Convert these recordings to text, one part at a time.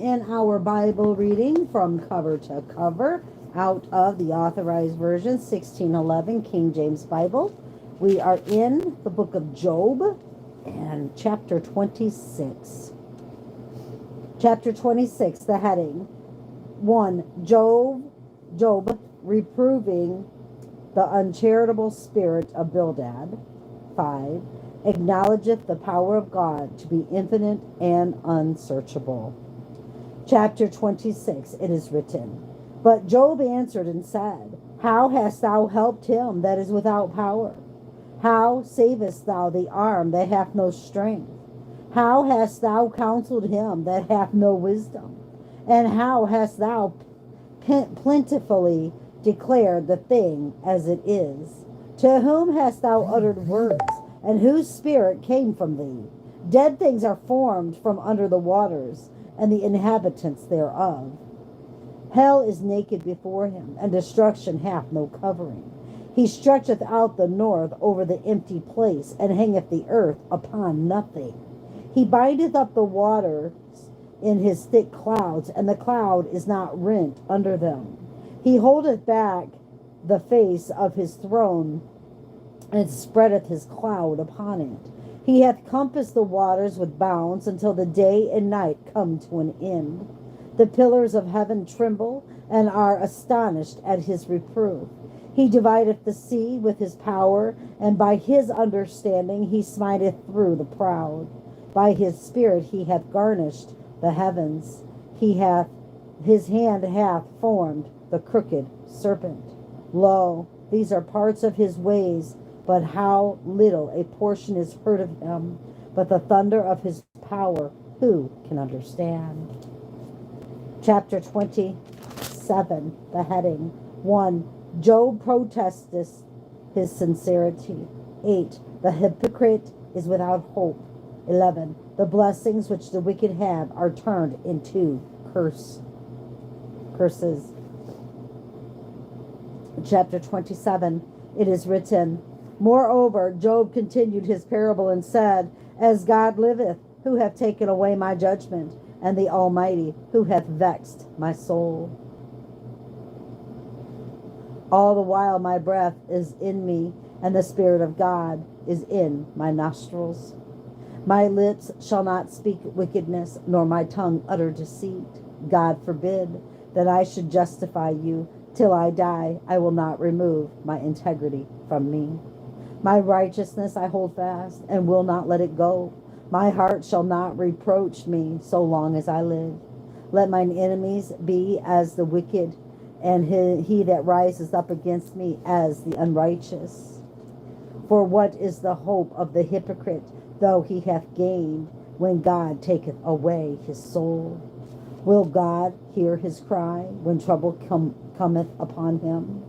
in our Bible reading from cover to cover out of the Authorized Version, 1611 King James Bible. We are in the book of Job and chapter 26. Chapter 26, the heading 1. Job reproving the uncharitable spirit of Bildad. 5. Acknowledgeth the power of God to be infinite and unsearchable. Chapter 26, it is written, But Job answered and said, How hast thou helped him that is without power? How savest thou the arm that hath no strength? How hast thou counseled him that hath no wisdom? And how hast thou plentifully declared the thing as it is? To whom hast thou uttered words, and whose spirit came from thee? Dead things are formed from under the waters, and the inhabitants thereof. Hell is naked before him, and destruction hath no covering. He stretcheth out the north over the empty place, and hangeth the earth upon nothing. He bindeth up the waters in his thick clouds, and the cloud is not rent under them. He holdeth back the face of his throne, and spreadeth his cloud upon it. He hath compassed the waters with bounds until the day and night come to an end. The pillars of heaven tremble and are astonished at his reproof. He divideth the sea with his power, and by his understanding he smiteth through the proud. By his spirit he hath garnished the heavens. His hand hath formed the crooked serpent. Lo, these are parts of his ways, but how little a portion is heard of him. But the thunder of his power, who can understand? Chapter 27, the heading 1. Job protesteth his sincerity. 8. The hypocrite is without hope. 11. The blessings which the wicked have are turned into curses. Chapter 27, it is written, Moreover, Job continued his parable and said, As God liveth, who hath taken away my judgment, and the Almighty, who hath vexed my soul. All the while my breath is in me, and the Spirit of God is in my nostrils. My lips shall not speak wickedness, nor my tongue utter deceit. God forbid that I should justify you. Till I die, I will not remove my integrity from me. My righteousness I hold fast, and will not let it go. My heart shall not reproach me so long as I live. Let mine enemies be as the wicked, and he that rises up against me as the unrighteous. For what is the hope of the hypocrite, though he hath gained, when God taketh away his soul? Will God hear his cry when trouble cometh upon him?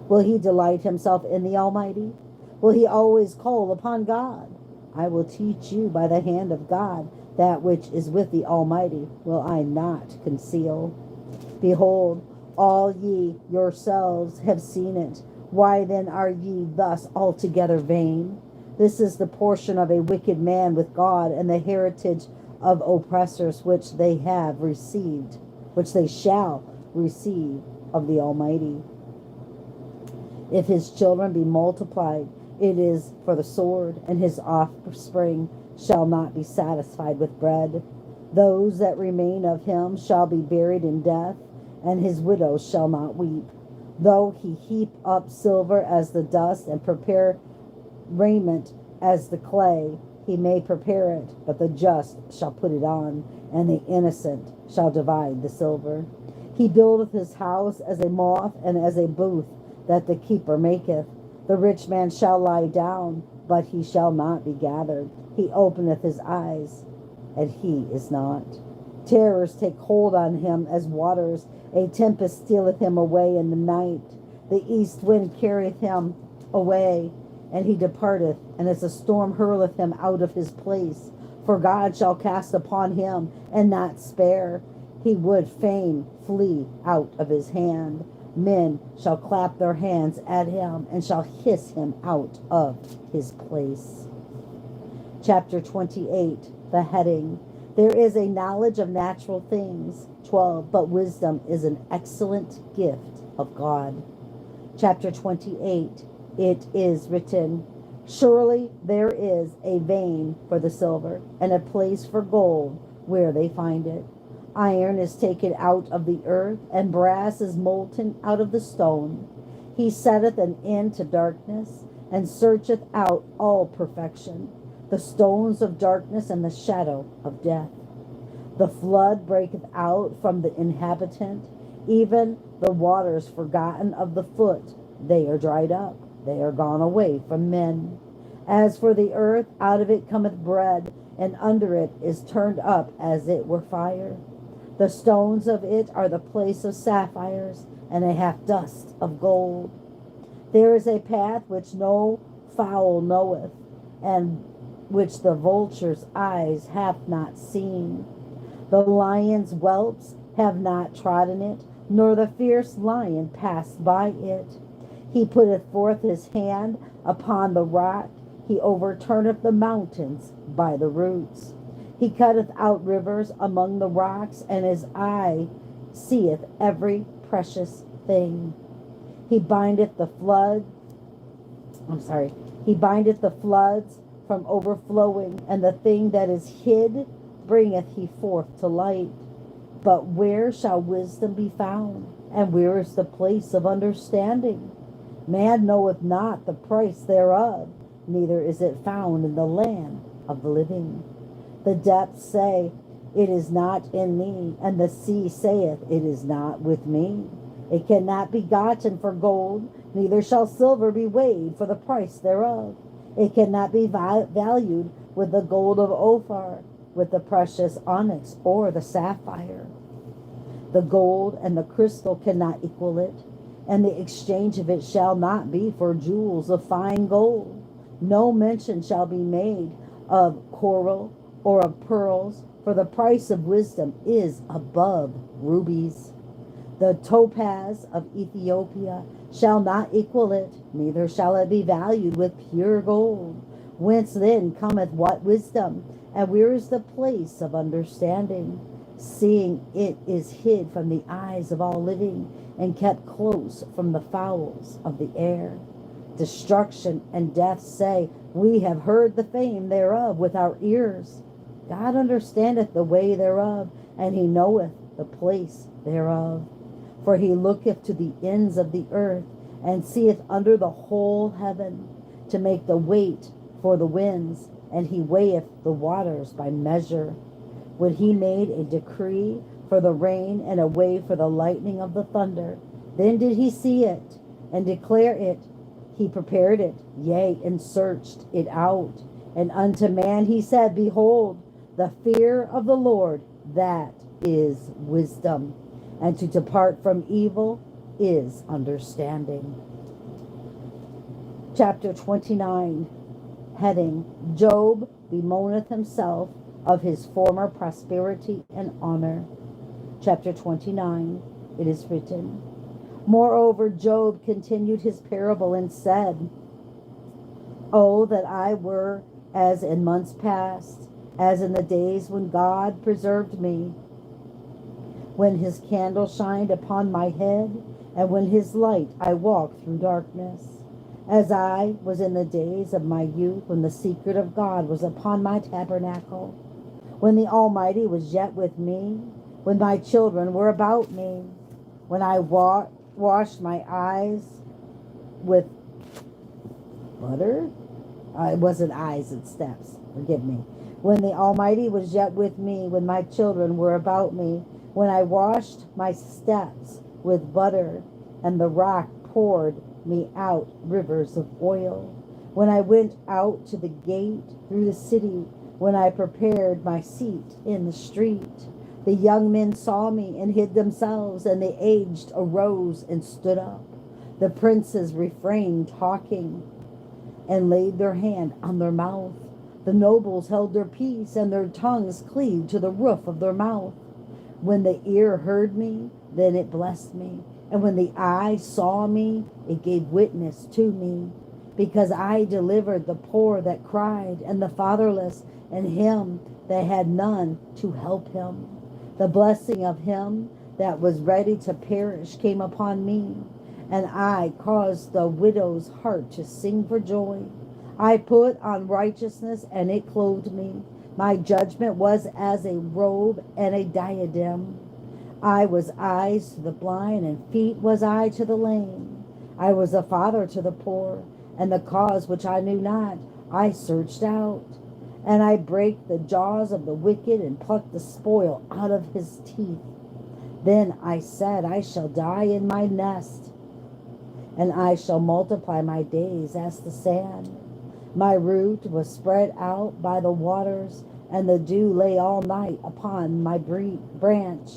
Will he delight himself in the Almighty? Will he always call upon God? I will teach you by the hand of God that which is with the Almighty will I not conceal. Behold, all ye yourselves have seen it. Why then are ye thus altogether vain? This is the portion of a wicked man with God, and the heritage of oppressors which they have received, which they shall receive of the Almighty. If his children be multiplied, it is for the sword, and his offspring shall not be satisfied with bread. Those that remain of him shall be buried in death, and his widows shall not weep. Though he heap up silver as the dust, and prepare raiment as the clay, he may prepare it, but the just shall put it on, and the innocent shall divide the silver. He buildeth his house as a moth, and as a booth that the keeper maketh. The rich man shall lie down, but he shall not be gathered. He openeth his eyes, and he is not. Terrors take hold on him as waters. A tempest stealeth him away in the night. The east wind carrieth him away, and he departeth, and as a storm hurleth him out of his place. For God shall cast upon him, and not spare. He would fain flee out of his hand. Men shall clap their hands at him, and shall hiss him out of his place. Chapter 28, the heading, There is a knowledge of natural things. 12. But wisdom is an excellent gift of God. Chapter 28. It is written, surely there is a vein for the silver, and a place for gold where they find it. Iron is taken out of the earth, and brass is molten out of the stone. He setteth an end to darkness, and searcheth out all perfection, the stones of darkness and the shadow of death. The flood breaketh out from the inhabitant, even the waters forgotten of the foot. They are dried up, they are gone away from men. As for the earth, out of it cometh bread, and under it is turned up as it were fire. The stones of it are the place of sapphires, and a half dust of gold. There is a path which no fowl knoweth, and which the vulture's eyes have not seen. The lion's whelps have not trodden it, nor the fierce lion passed by it. He putteth forth his hand upon the rock, he overturneth the mountains by the roots. He cutteth out rivers among the rocks, and his eye seeth every precious thing. He bindeth the floods from overflowing, and the thing that is hid bringeth he forth to light. But where shall wisdom be found? And where is the place of understanding? Man knoweth not the price thereof, neither is it found in the land of the living. The depths say, it is not in me, and the sea saith, it is not with me. It cannot be gotten for gold, neither shall silver be weighed for the price thereof. It cannot be valued with the gold of Ophir, with the precious onyx or the sapphire. The gold and the crystal cannot equal it, and the exchange of it shall not be for jewels of fine gold. No mention shall be made of coral or of pearls, for the price of wisdom is above rubies. The topaz of Ethiopia shall not equal it, neither shall it be valued with pure gold. Whence then cometh what wisdom? And where is the place of understanding? Seeing it is hid from the eyes of all living, and kept close from the fowls of the air. Destruction and death say, we have heard the fame thereof with our ears. God understandeth the way thereof, and he knoweth the place thereof. For he looketh to the ends of the earth, and seeth under the whole heaven, to make the weight for the winds, and he weigheth the waters by measure. When he made a decree for the rain, and a way for the lightning of the thunder, then did he see it, and declare it. He prepared it, yea, and searched it out. And unto man he said, behold, the fear of the Lord, that is wisdom, and to depart from evil is understanding. Chapter 29, heading, Job bemoaneth himself of his former prosperity and honor. Chapter 29, it is written, moreover, Job continued his parable and said, oh, that I were as in months past, as in the days when God preserved me, when his candle shined upon my head, and when his light I walked through darkness, as I was in the days of my youth, when the secret of God was upon my tabernacle, when the Almighty was yet with me, when my children were about me, when I washed my eyes with butter. It wasn't eyes and steps, forgive me. When the Almighty was yet with me, when my children were about me, when I washed my steps with butter, and the rock poured me out rivers of oil. When I went out to the gate through the city, when I prepared my seat in the street, the young men saw me and hid themselves, and the aged arose and stood up. The princes refrained talking and laid their hand on their mouth. The nobles held their peace, and their tongues cleaved to the roof of their mouth. When the ear heard me, then it blessed me. And when the eye saw me, it gave witness to me. Because I delivered the poor that cried, and the fatherless, and him They had none to help him. The blessing of him that was ready to perish came upon me, and I caused the widow's heart to sing for joy. I put on righteousness, and it clothed me. My judgment was as a robe and a diadem. I was eyes to the blind, and feet was I to the lame. I was a father to the poor, and the cause which I knew not, I searched out. And I brake the jaws of the wicked, and plucked the spoil out of his teeth. Then I said, I shall die in my nest, and I shall multiply my days as the sand. My root was spread out by the waters, and the dew lay all night upon my branch.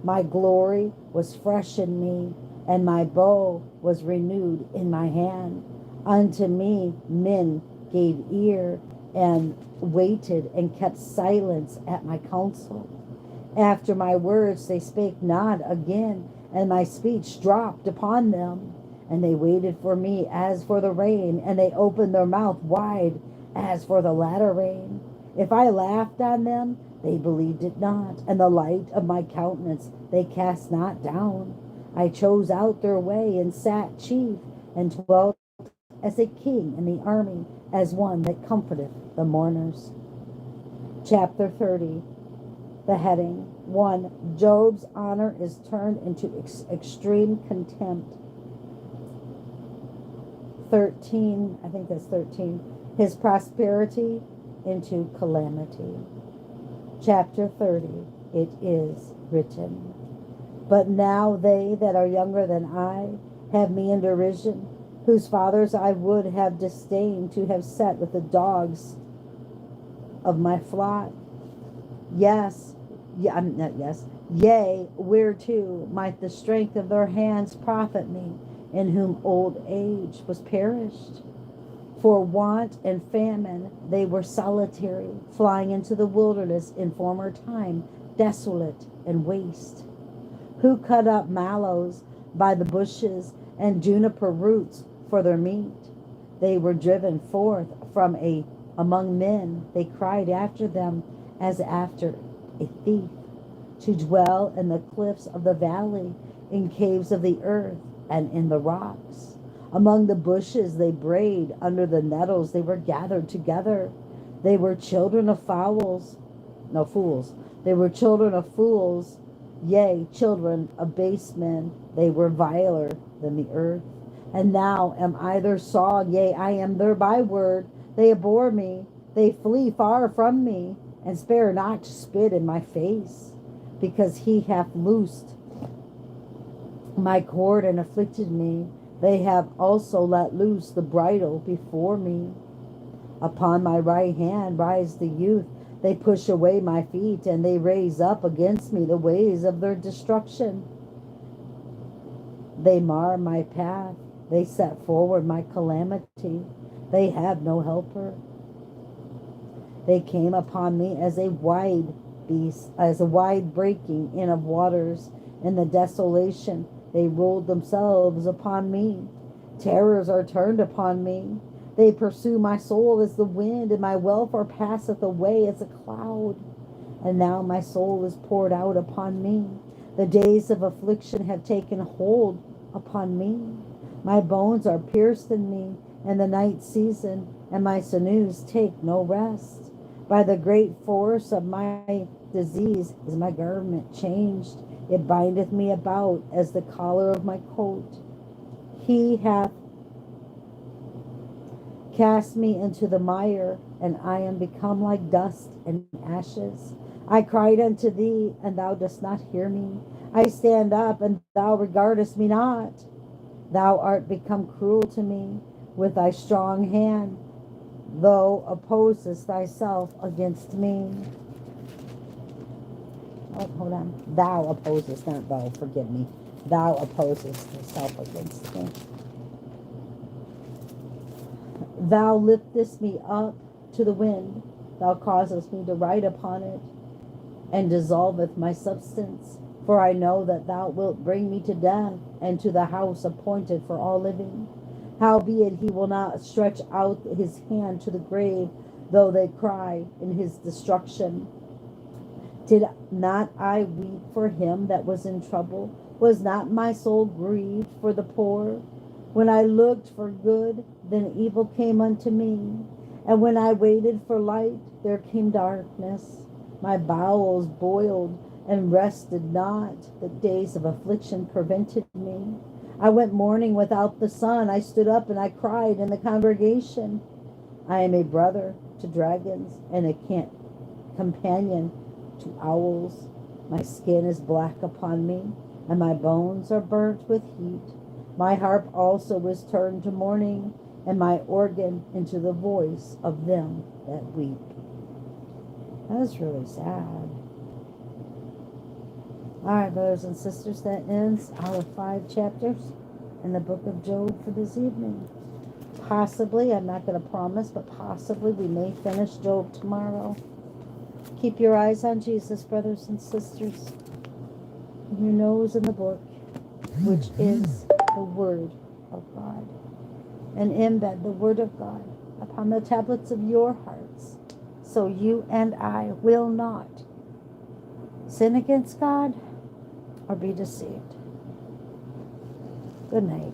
My glory was fresh in me, and my bow was renewed in my hand. Unto me men gave ear, and waited, and kept silence at my counsel. After my words they spake not again, and my speech dropped upon them. And they waited for me as for the rain, and they opened their mouth wide as for the latter rain. If I laughed on them, they believed it not, and the light of my countenance they cast not down. I chose out their way, and sat chief, and dwelt as a king in the army, as one that comforteth the mourners. Chapter 30. The heading 1. Job's honor is turned into extreme contempt. 13, I think that's 13. His prosperity into calamity. Chapter 30. It is written. But now they that are younger than I have me in derision, whose fathers I would have disdained to have set with the dogs of my flock. Yes, yea, whereto might the strength of their hands profit me, in whom old age was perished? For want and famine they were solitary, flying into the wilderness in former time, desolate and waste. Who cut up mallows by the bushes, and juniper roots for their meat? They were driven forth from among men. They cried after them as after a thief, to dwell in the cliffs of the valley, in caves of the earth, and in the rocks. Among the bushes they brayed, under the nettles they were gathered together. They were children of fools. They were children of fools, yea, children of base men. They were viler than the earth. And now am I their song, yea, I am their byword. They abhor me, they flee far from me, and spare not to spit in my face, because he hath loosed my cord and afflicted me. They have also let loose the bridle before me. Upon my right hand rise the youth. They push away my feet, and they raise up against me the ways of their destruction. They mar my path. They set forward my calamity. They have no helper. They came upon me as a wide beast, as a wide breaking in of waters. In the desolation they rolled themselves upon me. Terrors are turned upon me. They pursue my soul as the wind, and my welfare passeth away as a cloud. And now my soul is poured out upon me. The days of affliction have taken hold upon me. My bones are pierced in me in the night season, and my sinews take no rest. By the great force of my disease is my garment changed. It bindeth me about as the collar of my coat. He hath cast me into the mire, and I am become like dust and ashes. I cried unto thee, and thou dost not hear me. I stand up, and thou regardest me not. Thou art become cruel to me with thy strong hand. Thou opposest thyself against me. Oh, hold on. Thou opposest, not thou, forgive me. Thou opposest thyself against me. Thou liftest me up to the wind. Thou causest me to ride upon it, and dissolveth my substance. For I know that thou wilt bring me to death, and to the house appointed for all living. Howbeit he will not stretch out his hand to the grave, though they cry in his destruction. Did not I weep for him that was in trouble? Was not my soul grieved for the poor? When I looked for good, then evil came unto me. And when I waited for light, there came darkness. My bowels boiled and rested not. The days of affliction prevented me. I went mourning without the sun. I stood up and I cried in the congregation. I am a brother to dragons and a companion to owls. My skin is black upon me, and my bones are burnt with heat. My harp also was turned to mourning, and my organ into the voice of them that weep. That's really sad. All right, brothers and sisters, that ends our 5 chapters in the book of Job for this evening. Possibly, I'm not going to promise, but possibly we may finish Job tomorrow. Keep your eyes on Jesus, brothers and sisters. Your nose in the book, which is the Word of God. And embed the Word of God upon the tablets of your hearts, so you and I will not sin against God or be deceived. Good night.